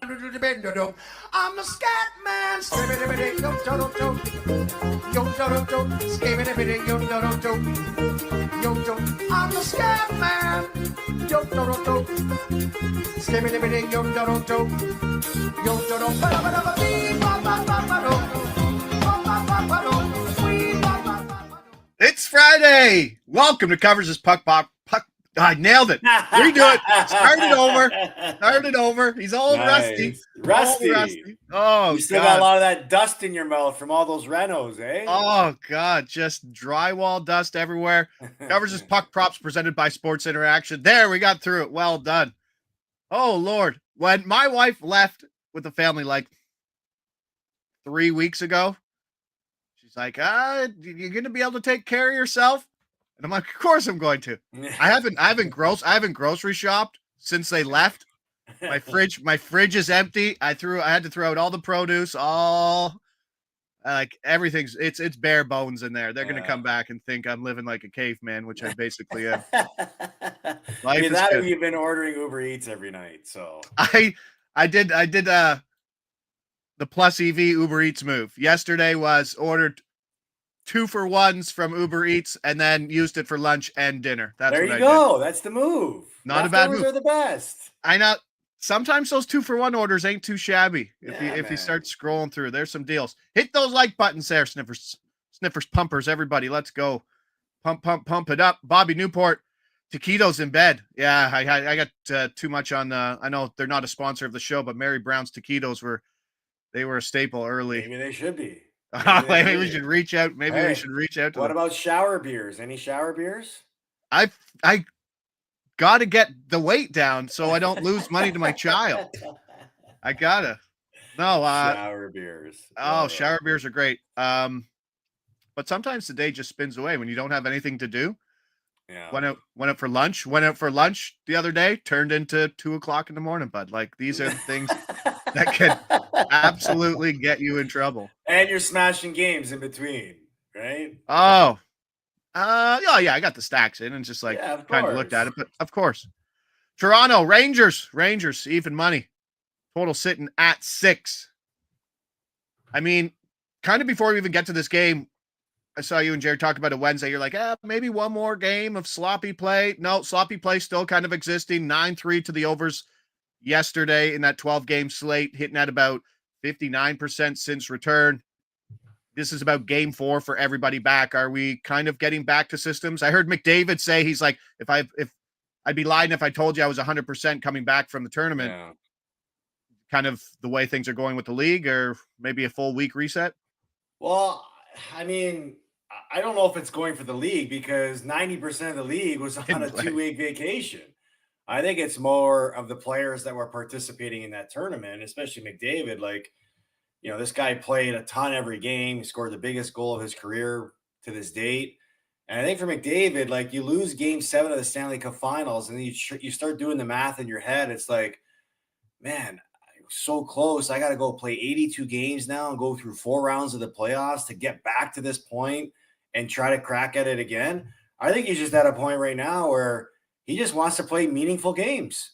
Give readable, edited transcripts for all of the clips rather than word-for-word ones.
I'm the scat man. I'm the scat man. It's Friday. Welcome to Covers This Puck Prop. I nailed it. Redo it. Start it over. He's all rusty. Rusty. Oh, you still God. got a lot of that dust in your mouth from all those renos, eh? Oh, God. Just drywall dust everywhere. Covers This Puck Props presented by Sports Interaction. There, we got through it. Well done. Oh, Lord. When my wife left with the family like 3 weeks ago, she's like, you're going to be able to take care of yourself? And I'm like, of course I'm going to. I haven't grocery shopped since they left. My fridge is empty. I had to throw out all the produce, everything's it's bare bones in there. They're gonna come back and think I'm living like a caveman, which I basically am. Life is good. You've been ordering Uber Eats every night, so I did the Plus EV Uber Eats move. Yesterday was ordered 2-for-1s from Uber Eats and then used it for lunch and dinner. That's there what you I go. did. That's the move. Not a bad move. Are the best. I know. Sometimes those 2-for-1 orders ain't too shabby. If you start scrolling through, there's some deals. Hit those like buttons there, sniffers, pumpers, everybody. Let's go. Pump it up. Bobby Newport, taquitos in bed. Yeah, I got too much on. I know they're not a sponsor of the show, but Mary Brown's taquitos were a staple early. Maybe they should be. Maybe we should reach out. We should reach out to What them. about shower beers? Any shower beers? I got to get the weight down so I don't lose money to my child. I gotta. No, shower beers. Shower beers are great. But sometimes the day just spins away when you don't have anything to do. Yeah. Went out for lunch. Went out for lunch the other day. Turned into 2:00 in the morning. Bud, like these are the things that can absolutely get you in trouble. And you're smashing games in between, right? Oh. Yeah, I got the stacks in and just kind of looked at it, but of course. Toronto Rangers, even money. Total sitting at 6. I mean, kind of before we even get to this game, I saw you and Jared talk about it Wednesday. You're like, maybe one more game of sloppy play. No, sloppy play still kind of existing. 9-3 to the overs yesterday in that 12-game slate, hitting at about 59% since return. This is about game 4 for everybody back. Are we kind of getting back to systems? I heard McDavid say he's like, if I'd be lying if I told you I was 100% coming back from the tournament. Yeah. Kind of the way things are going with the league, or maybe a full week reset? Well, I mean, I don't know if it's going for the league because 90% of the league was on a 2-week vacation. I think it's more of the players that were participating in that tournament, especially McDavid. Like, this guy played a ton every game. He scored the biggest goal of his career to this date. And I think for McDavid, like, you lose game 7 of the Stanley Cup Finals and then you start doing the math in your head. It's like, man, I was so close. I got to go play 82 games now and go through 4 rounds of the playoffs to get back to this point and try to crack at it again. I think he's just at a point right now where he just wants to play meaningful games.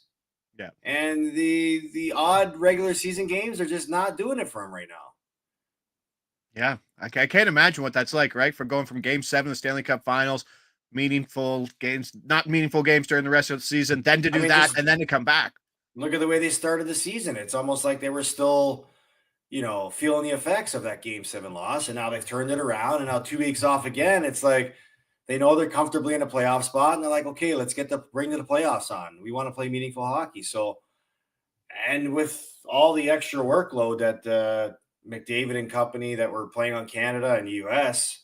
Yeah. And the odd regular season games are just not doing it for him right now. Yeah. I can't imagine what that's like, right? From going from game 7 of the Stanley Cup Finals, meaningful games, not meaningful games during the rest of the season, then to do and then to come back. Look at the way they started the season. It's almost like they were still, feeling the effects of that game 7 loss. And now they've turned it around and now 2 weeks off again. It's like, they know they're comfortably in a playoff spot, and they're like, okay, let's bring the playoffs on. We want to play meaningful hockey. So, and with all the extra workload that McDavid and company that were playing on Canada and US,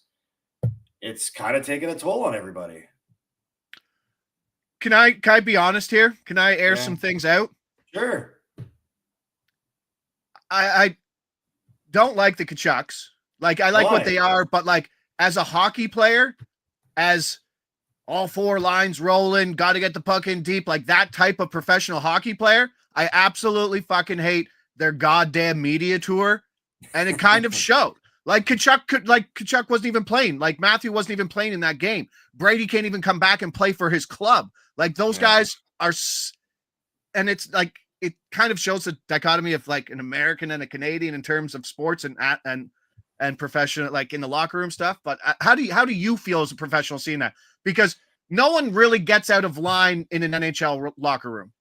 it's kind of taking a toll on everybody. Can I be honest here? Can I air some things out? Sure. I don't like the Tkachuks. Like, I like what they are, but like as a hockey player, as all 4 lines rolling, got to get the puck in deep, like that type of professional hockey player, I absolutely fucking hate their goddamn media tour. And it kind of showed. Like Tkachuk wasn't even playing. Like Matthew wasn't even playing in that game. Brady can't even come back and play for his club. Like those guys are, and it's like, it kind of shows the dichotomy of like an American and a Canadian in terms of sports and professional, like in the locker room stuff. But how do you feel as a professional seeing that? Because no one really gets out of line in an NHL locker room.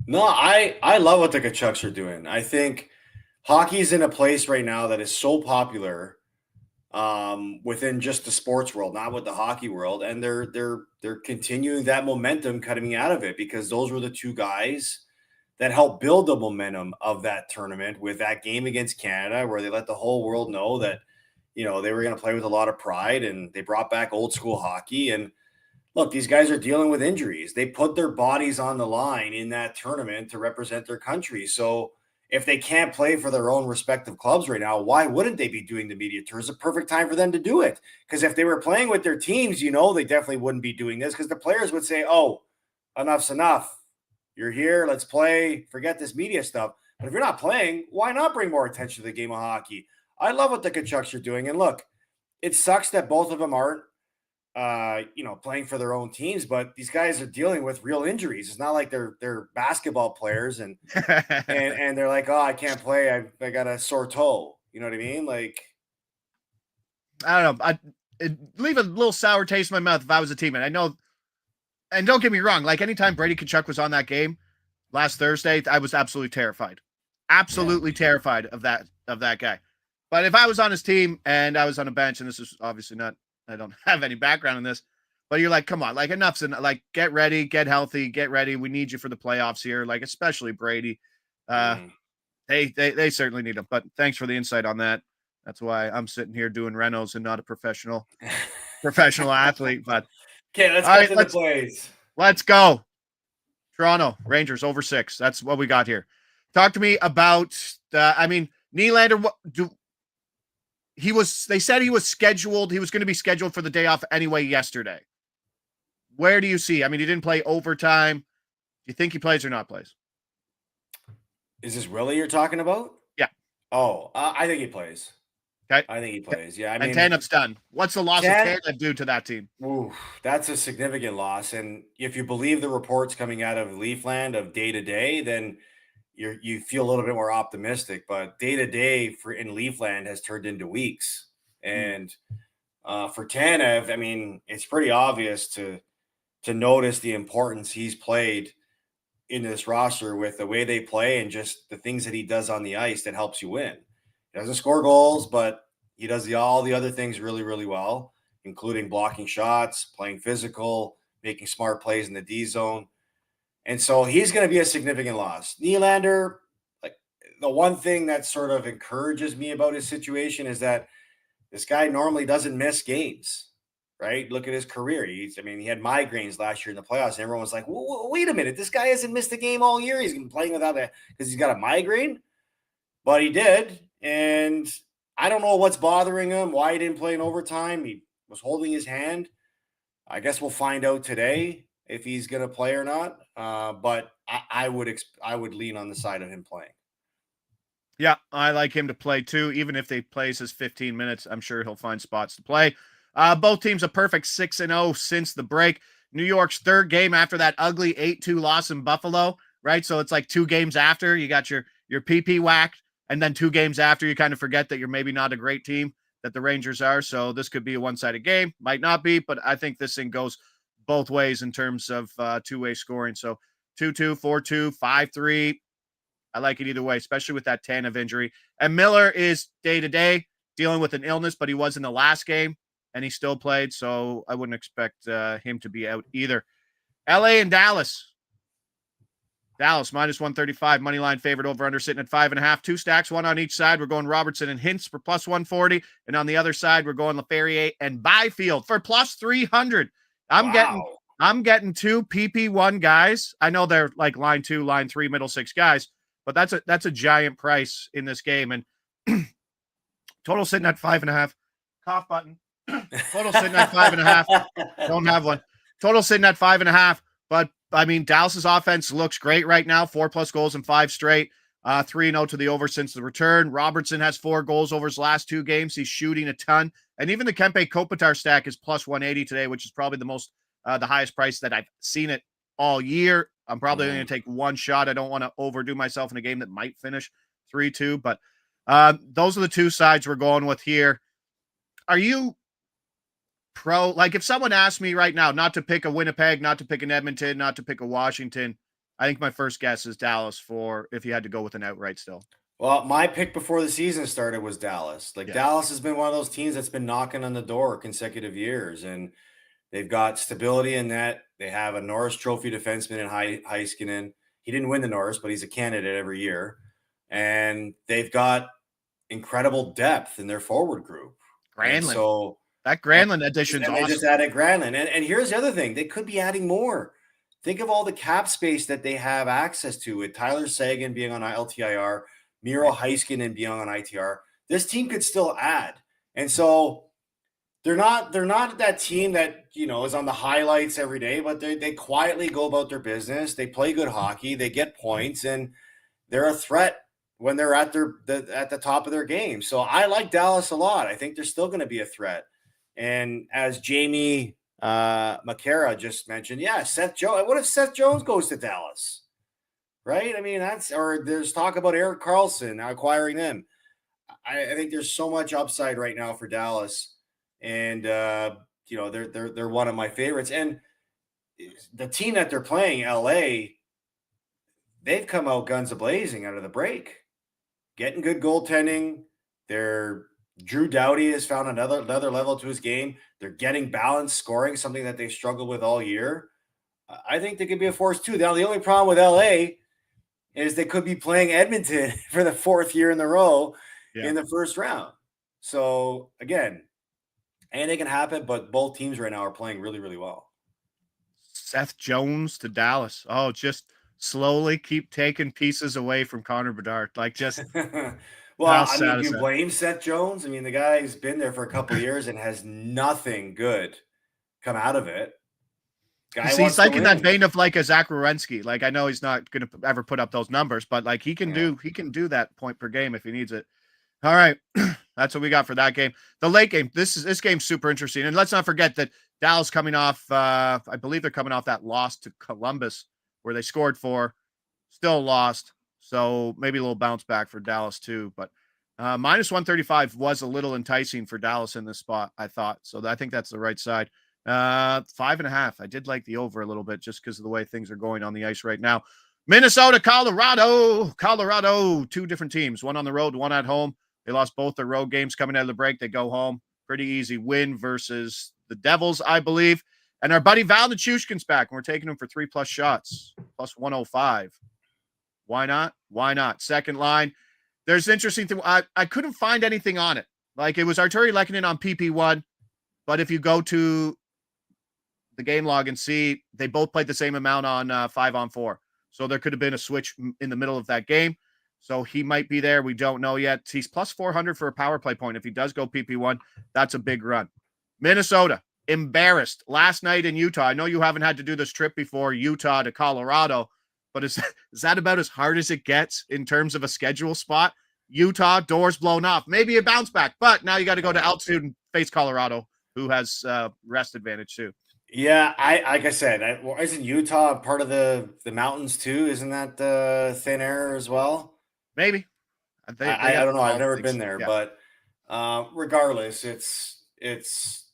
No, I love what the Tkachuks are doing. I think hockey's in a place right now that is so popular within just the sports world, not with the hockey world, and they're continuing that momentum coming out of it, because those were the two guys that helped build the momentum of that tournament with that game against Canada, where they let the whole world know that, you know, they were going to play with a lot of pride, and they brought back old school hockey. And look, these guys are dealing with injuries. They put their bodies on the line in that tournament to represent their country. So if they can't play for their own respective clubs right now, why wouldn't they be doing the media tour? It's a perfect time for them to do it. Because if they were playing with their teams, you know, they definitely wouldn't be doing this, because the players would say, oh, enough's enough. You're here. Let's play. Forget this media stuff. But if you're not playing, why not bring more attention to the game of hockey? I love what the Tkachuks are doing. And look, it sucks that both of them aren't, playing for their own teams, but these guys are dealing with real injuries. It's not like they're basketball players and they're like, oh, I can't play. I got a sore toe. You know what I mean? Like, I don't know. It'd leave a little sour taste in my mouth if I was a teammate. I know, and don't get me wrong, like anytime Brady Tkachuk was on that game last Thursday, I was absolutely terrified. Absolutely terrified of that guy. But if I was on his team and I was on a bench, and this is obviously not, I don't have any background in this, but you're like, come on, like enough's enough. Like, get ready, get healthy, get ready. We need you for the playoffs here. Like, especially Brady. They certainly need him. But thanks for the insight on that. That's why I'm sitting here doing renos and not a professional athlete. But okay, let's get to the plays. Let's go. Toronto Rangers over 6. That's what we got here. Talk to me about Nylander. They said he was scheduled. He was going to be scheduled for the day off anyway yesterday. Where do you see? I mean, he didn't play overtime. Do you think he plays or not plays? Is this Willie you're talking about? Yeah. Oh, I think he plays. Okay. I think he plays. Yeah. And Tanev's done. What's the loss of Tanev do to that team? Ooh, that's a significant loss. And if you believe the reports coming out of Leafland of day to day, then you feel a little bit more optimistic. But day to day in Leafland has turned into weeks. And for Tanev, I mean, it's pretty obvious to notice the importance he's played in this roster with the way they play and just the things that he does on the ice that helps you win. He doesn't score goals, but he does all the other things really, really well, including blocking shots, playing physical, making smart plays in the D zone. And so he's going to be a significant loss. Nylander, like, the one thing that sort of encourages me about his situation is that this guy normally doesn't miss games, right? Look at his career. He had migraines last year in the playoffs, and everyone was like, wait a minute, this guy hasn't missed a game all year. He's been playing without that because he's got a migraine. But he did, and I don't know what's bothering him, why he didn't play in overtime. He was holding his hand. I guess we'll find out today if he's going to play or not. But I would lean on the side of him playing. Yeah, I like him to play too. Even if they plays his 15 minutes, I'm sure he'll find spots to play. Both teams a perfect 6-0 since the break. New York's third game after that ugly 8-2 loss in Buffalo, right? So it's like 2 games after you got your PP whacked, and then 2 games after you kind of forget that you're maybe not a great team that the Rangers are. So this could be a one-sided game. Might not be, but I think this thing goes both ways in terms of two-way scoring. So 2-2, 4-2, 5-3. I like it either way, especially with that Tanev injury. And Miller is day-to-day dealing with an illness, but he was in the last game, and he still played, so I wouldn't expect him to be out either. LA and Dallas. Dallas, minus 135. Money line favored over under sitting at 5.5. 2 stacks, 1 on each side. We're going Robertson and Hintz for plus 140. And on the other side, we're going LaFerriere and Byfield for plus 300. I'm getting 2 PP1 guys. I know they're like line 2, line 3, middle 6 guys, but that's a giant price in this game. And total sitting at 5.5. Cough button. Total sitting at 5.5. Don't have one. Total sitting at 5.5. But I mean, Dallas's offense looks great right now. 4+ goals in 5 straight. 3-0 to the over since the return. Robertson has 4 goals over his last 2 games. He's shooting a ton. And even the Kempe Kopitar stack is plus 180 today, which is probably the highest price that I've seen it all year. I'm probably going to take one shot. I don't want to overdo myself in a game that might finish 3-2, but those are the two sides we're going with here. Are you pro? Like, if someone asked me right now not to pick a Winnipeg, not to pick an Edmonton, not to pick a Washington, I think my first guess is Dallas for if you had to go with an outright still. Well, my pick before the season started was Dallas. Like, Dallas has been one of those teams that's been knocking on the door consecutive years, and they've got stability in that. They have a Norris Trophy defenseman in Heiskanen. He didn't win the Norris, but he's a candidate every year. And they've got incredible depth in their forward group. Granlund. So that Granlund addition's awesome. They just added Granlund. And here's the other thing. They could be adding more. Think of all the cap space that they have access to with Tyler Seguin being on LTIR, Miro Heiskanen being on ITR. This team could still add. And so they're not that team that, is on the highlights every day, but they quietly go about their business. They play good hockey. They get points, and they're a threat when they're at the top of their game. So I like Dallas a lot. I think they're still going to be a threat. And as Jamie McCara just mentioned, Seth Jones. What if Seth Jones goes to Dallas? Right? I mean, or there's talk about Erik Karlsson acquiring them. I think there's so much upside right now for Dallas, and they're one of my favorites. And the team that they're playing, LA, they've come out guns a-blazing out of the break, getting good goaltending. Drew Doughty has found another level to his game. They're getting balanced scoring, something that they struggled with all year. I think they could be a force too. Now, the only problem with LA is they could be playing Edmonton for the fourth year in a row in the first round. So, again, anything can happen, but both teams right now are playing really, really well. Seth Jones to Dallas. Oh, just slowly keep taking pieces away from Connor Bedard. Like, just well, I mean, do you blame Seth Jones? I mean, the guy's been there for a couple of years and has nothing good come out of it. He's like in that vein of like a Zach Werenski. Like, I know he's not going to ever put up those numbers, but like he can do that point per game if he needs it. All right. That's what we got for that game. The late game. This game's super interesting. And let's not forget that Dallas coming off, I believe they're coming off that loss to Columbus where they scored 4, still lost. So maybe a little bounce back for Dallas too. But minus 135 was a little enticing for Dallas in this spot, I thought. So I think that's the right side. 5.5. I did like the over a little bit just because of the way things are going on the ice right now. Minnesota, Colorado, 2 different teams, one on the road, one at home. They lost both their road games coming out of the break. They go home. Pretty easy win versus the Devils, I believe. And our buddy Val Nichushkin's back, and we're taking him for 3+ shots, plus 105. Why not? Why not? Second line. There's an interesting thing. I couldn't find anything on it. Like, it was Arturi Lehkonen on PP1, but if you go to the game log and see, they both played the same amount on 5-on-4. So there could have been a switch in the middle of that game. So he might be there. We don't know yet. He's plus 400 for a power play point. If he does go PP1, that's a big run. Minnesota, embarrassed last night in Utah. I know you haven't had to do this trip before, Utah to Colorado, but is that about as hard as it gets in terms of a schedule spot? Utah, doors blown off. Maybe a bounce back, but now you got to go to altitude and face Colorado, who has rest advantage too. Yeah, like I said, isn't Utah part of the mountains too? Isn't that thin air as well? Maybe. I don't know. I've never been there, but regardless, it's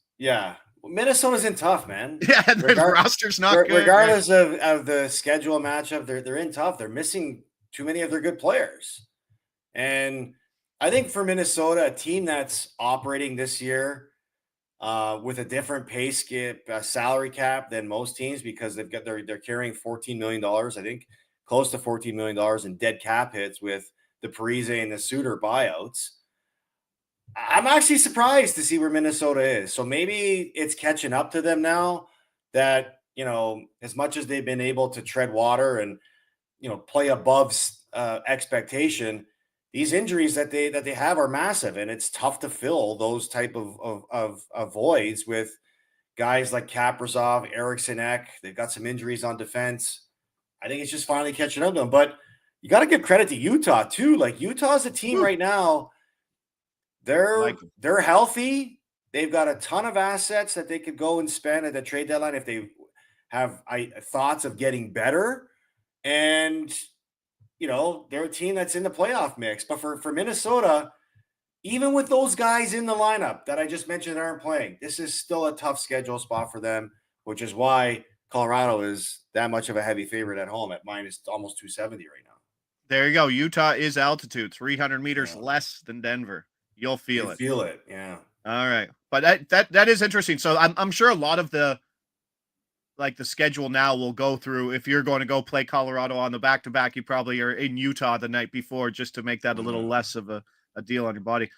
Minnesota's in tough, man. Yeah, their roster's not good. Regardless of the schedule matchup, they're in tough. They're missing too many of their good players. And I think for Minnesota, a team that's operating this year with a different pay skip, salary cap than most teams, because they're carrying $14 million, I think, close to $14 million in dead cap hits with the Parise and the Suter buyouts. I'm actually surprised to see where Minnesota is. So maybe it's catching up to them now that, as much as they've been able to tread water and, play above expectation, these injuries that they have are massive, and it's tough to fill those type of voids with guys like Kaprizov, Eriksson Ek. They've got some injuries on defense. I think it's just finally catching up to them. But you got to give credit to Utah too. Like, Utah's a team right now. They're healthy. They've got a ton of assets that they could go and spend at the trade deadline if they have thoughts of getting better. And, they're a team that's in the playoff mix. But for Minnesota, even with those guys in the lineup that I just mentioned that aren't playing, this is still a tough schedule spot for them, which is why Colorado is that much of a heavy favorite at home at minus almost 270 right now. There you go. Utah is altitude, 300 meters less than Denver. You'll feel it. Feel it, yeah. All right, but that is interesting. So I'm sure a lot of the schedule now will go through. If you're going to go play Colorado on the back-to-back, you probably are in Utah the night before just to make that a little less of a deal on your body.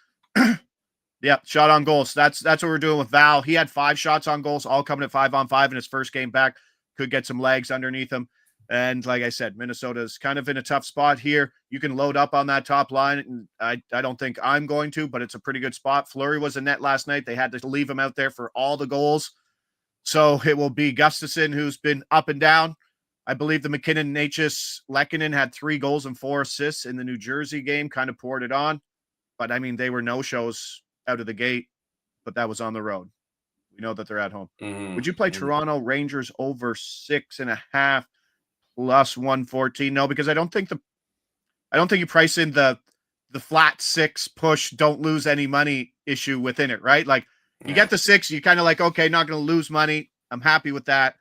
Yeah, shot on goals. That's what we're doing with Val. He had 5 shots on goals, all coming at 5-on-5 in his first game back. Could get some legs underneath him. And like I said, Minnesota's kind of in a tough spot here. You can load up on that top line. I don't think I'm going to, but it's a pretty good spot. Fleury was a net last night. They had to leave him out there for all the goals. So it will be Gustafsson, who's been up and down. I believe the McKinnon, Natchez, Lehkonen had 3 goals and 4 assists in the New Jersey game, kind of poured it on. But, I mean, they were no-shows out of the gate, but that was on the road. We know that they're at home. Would you play Toronto Rangers over 6.5 plus 114? No, because I don't think you price in the flat 6 push, don't lose any money issue within it, right? Like you get the 6, you kind of like, okay, not going to lose money. I'm happy with that.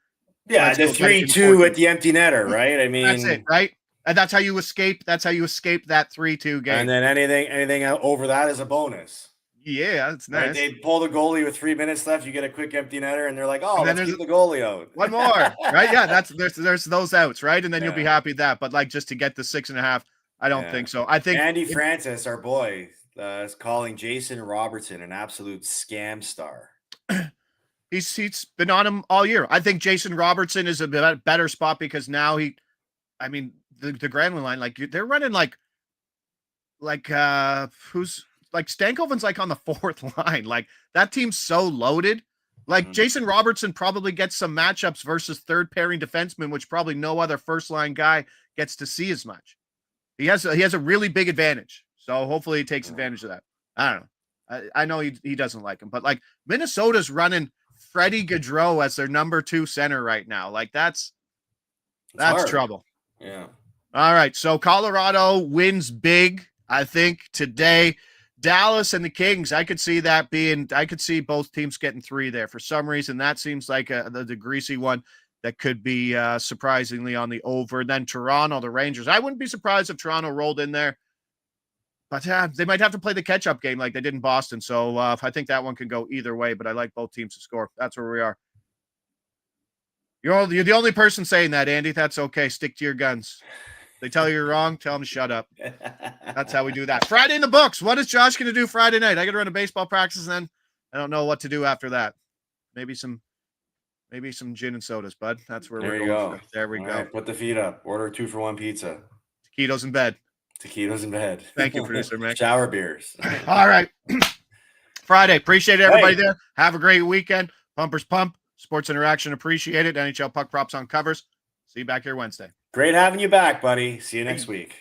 Yeah, the 3-2 at the empty netter, right? I mean, that's it, right? And that's how you escape. That's how you escape that 3-2 game. And then anything over that is a bonus. Yeah, that's nice. Right? They pull the goalie with 3 minutes left. You get a quick empty netter, and they're like, "Oh, let's keep the goalie out." One more, right? Yeah, there's those outs, right? And then you'll be happy with that. But like just to get the 6.5, I don't think so. I think Andy Francis, our boy, is calling Jason Robertson an absolute scam star. He's been on him all year. I think Jason Robertson is a better spot because now the Granlund line, like they're running who's like Stankoven's like on the 4th line. Like that team's so loaded. Like Jason Robertson probably gets some matchups versus 3rd pairing defenseman, which probably no other 1st line guy gets to see as much. He has a really big advantage. So hopefully he takes advantage of that. I don't know. I know he doesn't like him, but like Minnesota's running Freddie Gaudreau as their number 2 center right now. Like that's trouble. Yeah. All right. So Colorado wins big, I think, today. Dallas and the Kings, I could see both teams getting 3 there. For some reason, that seems like the greasy one that could be surprisingly on the over. And then Toronto, the Rangers. I wouldn't be surprised if Toronto rolled in there. But they might have to play the catch-up game like they did in Boston. So I think that one can go either way, but I like both teams to score. That's where we are. You're the only person saying that, Andy. That's okay. Stick to your guns. They tell you you're wrong, tell them to shut up. That's how we do that. Friday in the books. What is Josh going to do Friday night? I got to run a baseball practice, and then I don't know what to do after that. Maybe some gin and sodas, bud. That's where we're going. There we go. Right, put the feet up. Order 2-for-1 pizza. Taquitos in bed. Taquitos in bed. Thank you, producer Mick. Shower beers. All right. Friday. Appreciate everybody there. Have a great weekend. Pumpers pump. Sports interaction. Appreciate it. NHL Puck Props on covers. See you back here Wednesday. Great having you back, buddy. See you next week.